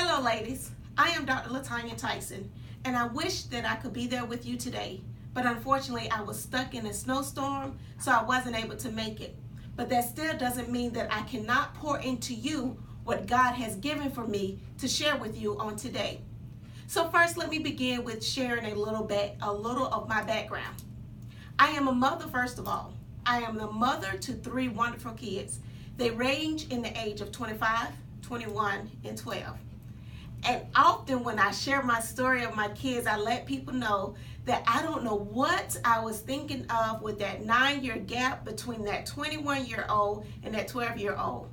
Hello ladies, I am Dr. Lady Tyson, and I wish that I could be there with you today, but unfortunately I was stuck in a snowstorm, so I wasn't able to make it. But that still doesn't mean that I cannot pour into you what God has given for me to share with you on today. So first, let me begin with sharing a little of my background. I am a mother, first of all. I am the mother to 3 wonderful kids. They range in the age of 25, 21, and 12. And often when I share my story of my kids, I let people know that I don't know what I was thinking of with that 9-year gap between that 21-year-old and that 12-year-old.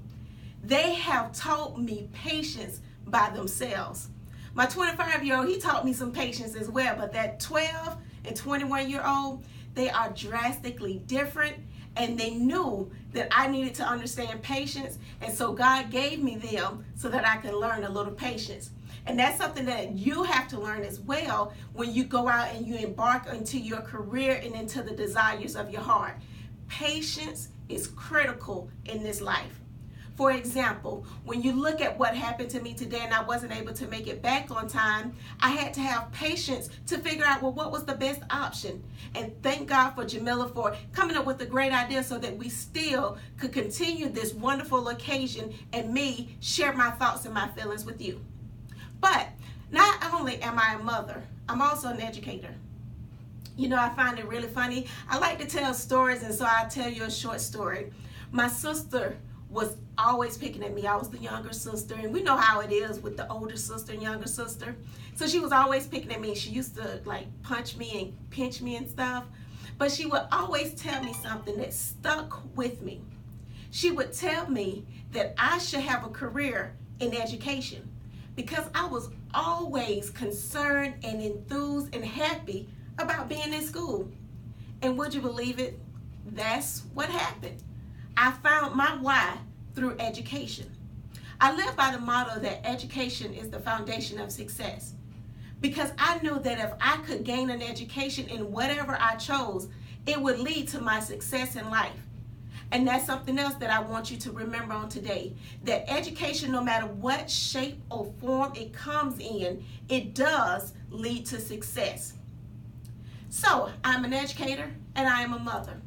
They have taught me patience by themselves. My 25-year-old, he taught me some patience as well, but that 12 and 21-year-old, they are drastically different, and they knew that I needed to understand patience, and so God gave me them so that I could learn a little patience. And that's something that you have to learn as well when you go out and you embark into your career and into the desires of your heart. Patience is critical in this life. For example, when you look at what happened to me today and I wasn't able to make it back on time, I had to have patience to figure out, well, what was the best option? And thank God for Jamila for coming up with a great idea so that we still could continue this wonderful occasion and me share my thoughts and my feelings with you. But not only am I a mother, I'm also an educator. You know, I find it really funny. I like to tell stories, and so I'll tell you a short story. My sister was always picking at me. I was the younger sister, and we know how it is with the older sister and younger sister. So she was always picking at me. She used to like punch me and pinch me and stuff. But she would always tell me something that stuck with me. She would tell me that I should have a career in education because I was always concerned and enthused and happy about being in school. And would you believe it? That's what happened. I found my why through education. I live by the motto that education is the foundation of success, because I knew that if I could gain an education in whatever I chose, it would lead to my success in life. And that's something else that I want you to remember on today, that education, no matter what shape or form it comes in, it does lead to success. So I'm an educator and I am a mother.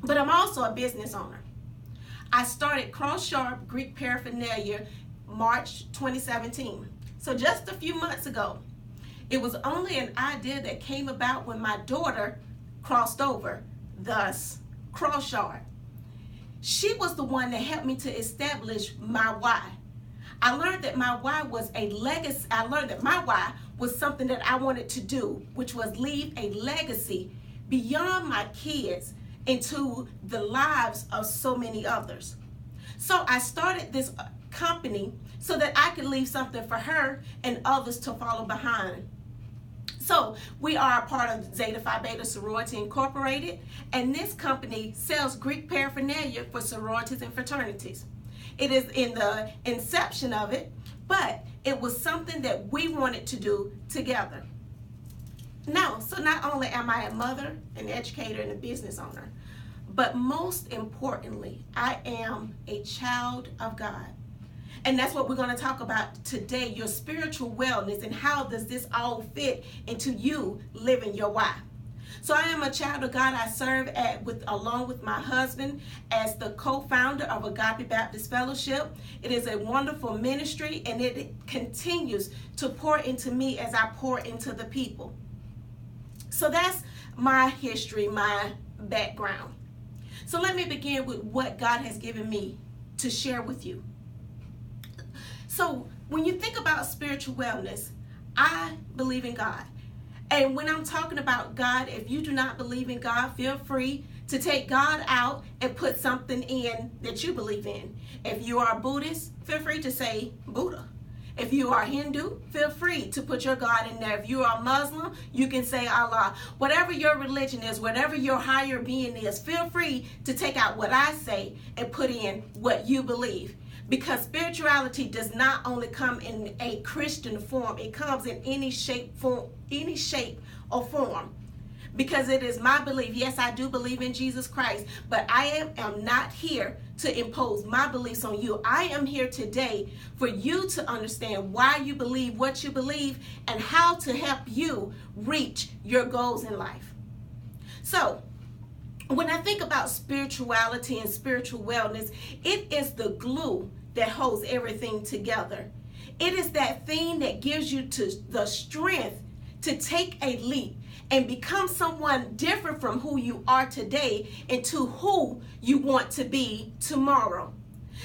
But I'm also a business owner. I started Cross Sharp Greek Paraphernalia March 2017. So just a few months ago. It was only an idea that came about when my daughter crossed over, thus Cross Sharp. She was the one that helped me to establish my why. I learned that my why was a legacy. I learned that my why was something that I wanted to do, which was leave a legacy beyond my kids into the lives of so many others. So I started this company so that I could leave something for her and others to follow behind. So we are a part of Zeta Phi Beta Sorority Incorporated, and this company sells Greek paraphernalia for sororities and fraternities. It is in the inception of it, but it was something that we wanted to do together. Now, so not only am I a mother, an educator, and a business owner, but most importantly, I am a child of God. And that's what we're going to talk about today, your spiritual wellness and how does this all fit into you living your why. So I am a child of God. I serve along with my husband as the co-founder of Agape Baptist Fellowship. It is a wonderful ministry, and it continues to pour into me as I pour into the people. So that's my history, my background. So let me begin with what God has given me to share with you. So when you think about spiritual wellness, I believe in God. And when I'm talking about God, if you do not believe in God, feel free to take God out and put something in that you believe in. If you are Buddhist, feel free to say Buddha. If you are Hindu, feel free to put your God in there. If you are Muslim, you can say Allah. Whatever your religion is, whatever your higher being is, feel free to take out what I say and put in what you believe. Because spirituality does not only come in a Christian form, it comes in any shape or form. because it is my belief. Yes, I do believe in Jesus Christ, but I am not here to impose my beliefs on you. I am here today for you to understand why you believe what you believe and how to help you reach your goals in life. So, when I think about spirituality and spiritual wellness, it is the glue that holds everything together. It is that thing that gives you the strength to take a leap and become someone different from who you are today into who you want to be tomorrow.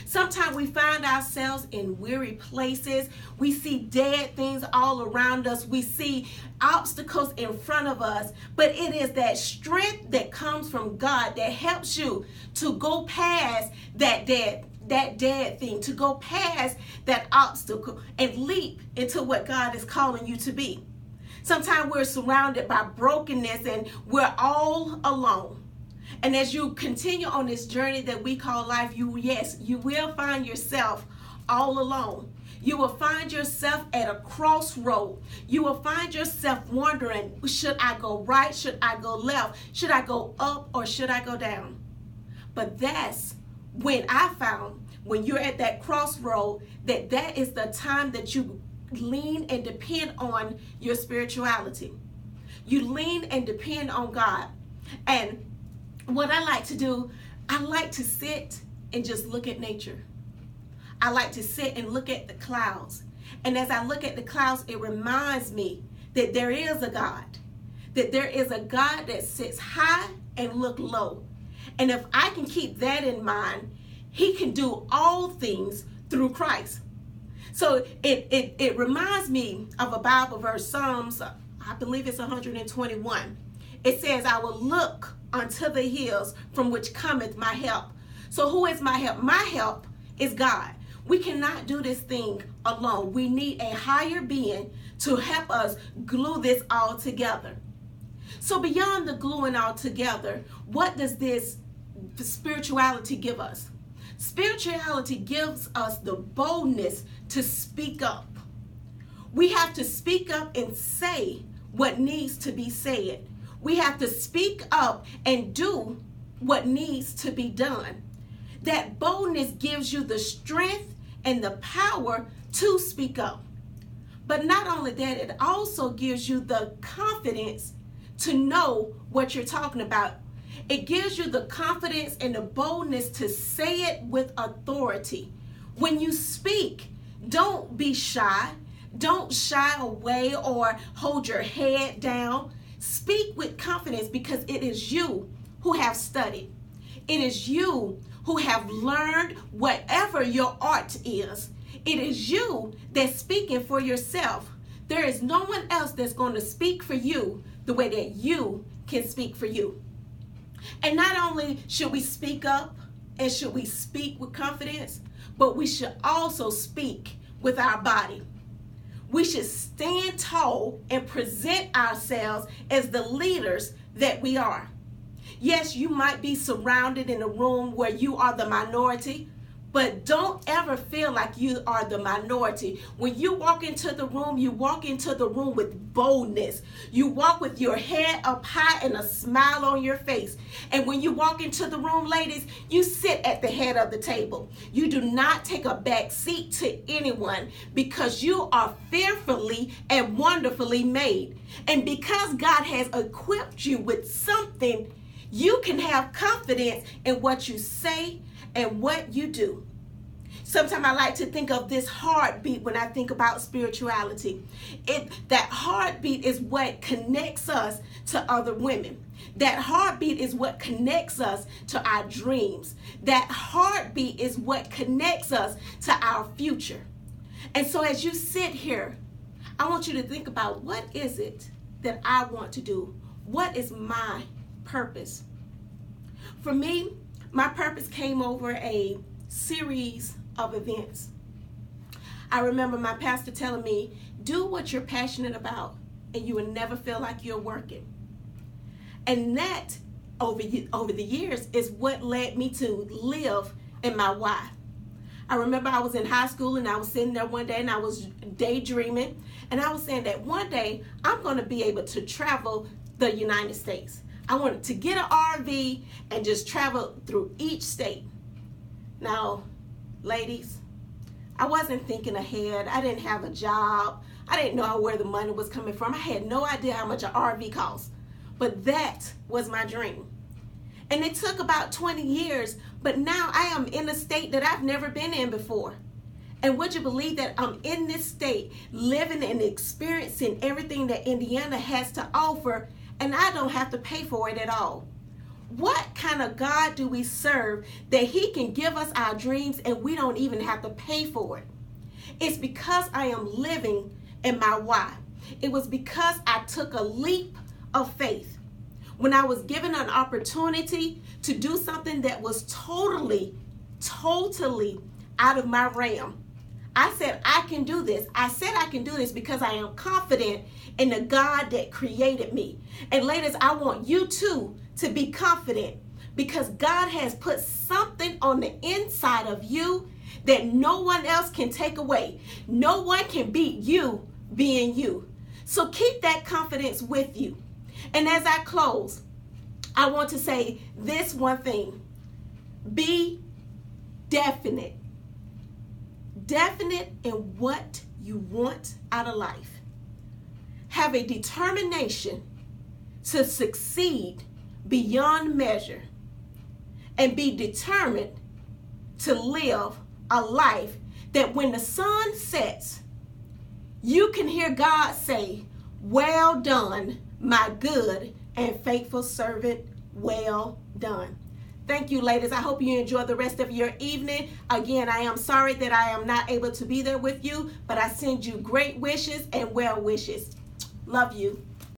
Sometimes we find ourselves in weary places. We see dead things all around us. We see obstacles in front of us. But it is that strength that comes from God that helps you to go past that dead thing, to go past that obstacle and leap into what God is calling you to be. Sometimes we're surrounded by brokenness and we're all alone. And as you continue on this journey that we call life, you will find yourself all alone. You will find yourself at a crossroad. You will find yourself wondering, should I go right? Should I go left? Should I go up or should I go down? But that's when I found, when you're at that crossroad, that is the time that you lean and depend on your spirituality. You lean and depend on God. And what I like to do, I like to sit and just look at nature. I like to sit and look at the clouds. And as I look at the clouds, it reminds me that there is a God. That there is a God that sits high and look low. And if I can keep that in mind, He can do all things through Christ. So it reminds me of a Bible verse, Psalms, I believe it's 121. It says, I will look unto the hills from which cometh my help. So who is my help? My help is God. We cannot do this thing alone. We need a higher being to help us glue this all together. So beyond the gluing all together, what does this spirituality give us? Spirituality gives us the boldness to speak up. We have to speak up and say what needs to be said. We have to speak up and do what needs to be done. That boldness gives you the strength and the power to speak up. But not only that, it also gives you the confidence to know what you're talking about. It gives you the confidence and the boldness to say it with authority. When you speak, don't be shy. Don't shy away or hold your head down. Speak with confidence because it is you who have studied. It is you who have learned whatever your art is. It is you that's speaking for yourself. There is no one else that's going to speak for you the way that you can speak for you. And not only should we speak up and should we speak with confidence, but we should also speak with our body. We should stand tall and present ourselves as the leaders that we are. Yes, you might be surrounded in a room where you are the minority, but don't ever feel like you are the minority. When you walk into the room, you walk into the room with boldness. You walk with your head up high and a smile on your face. And when you walk into the room, ladies, you sit at the head of the table. You do not take a back seat to anyone because you are fearfully and wonderfully made. And because God has equipped you with something, you can have confidence in what you say and what you do. Sometimes I like to think of this heartbeat when I think about spirituality. That heartbeat is what connects us to other women. That heartbeat is what connects us to our dreams. That heartbeat is what connects us to our future. And so as you sit here, I want you to think about, what is it that I want to do? What is my purpose? For me, my purpose came over a series of events. I remember my pastor telling me, do what you're passionate about and you will never feel like you're working. And that, over the years, is what led me to live in my why. I remember I was in high school and I was sitting there one day and I was daydreaming, and I was saying that one day I'm going to be able to travel the United States. I wanted to get an RV and just travel through each state. Now, ladies, I wasn't thinking ahead. I didn't have a job. I didn't know where the money was coming from. I had no idea how much an RV cost. But that was my dream. And it took about 20 years, but now I am in a state that I've never been in before. And would you believe that I'm in this state, living and experiencing everything that Indiana has to offer, and I don't have to pay for it at all? What kind of God do we serve that he can give us our dreams and we don't even have to pay for it? It's because I am living in my why. It was because I took a leap of faith. When I was given an opportunity to do something that was totally out of my realm, I said, I can do this. I said I can do this because I am confident in the God that created me. And ladies, I want you too to be confident, because God has put something on the inside of you that no one else can take away. No one can beat you being you. So keep that confidence with you. And as I close, I want to say this one thing. Be definite. Definite in what you want out of life. Have a determination to succeed beyond measure, and be determined to live a life that when the sun sets, you can hear God say, "Well done, my good and faithful servant, well done." Thank you, ladies. I hope you enjoy the rest of your evening. Again, I am sorry that I am not able to be there with you, but I send you great wishes and well wishes. Love you.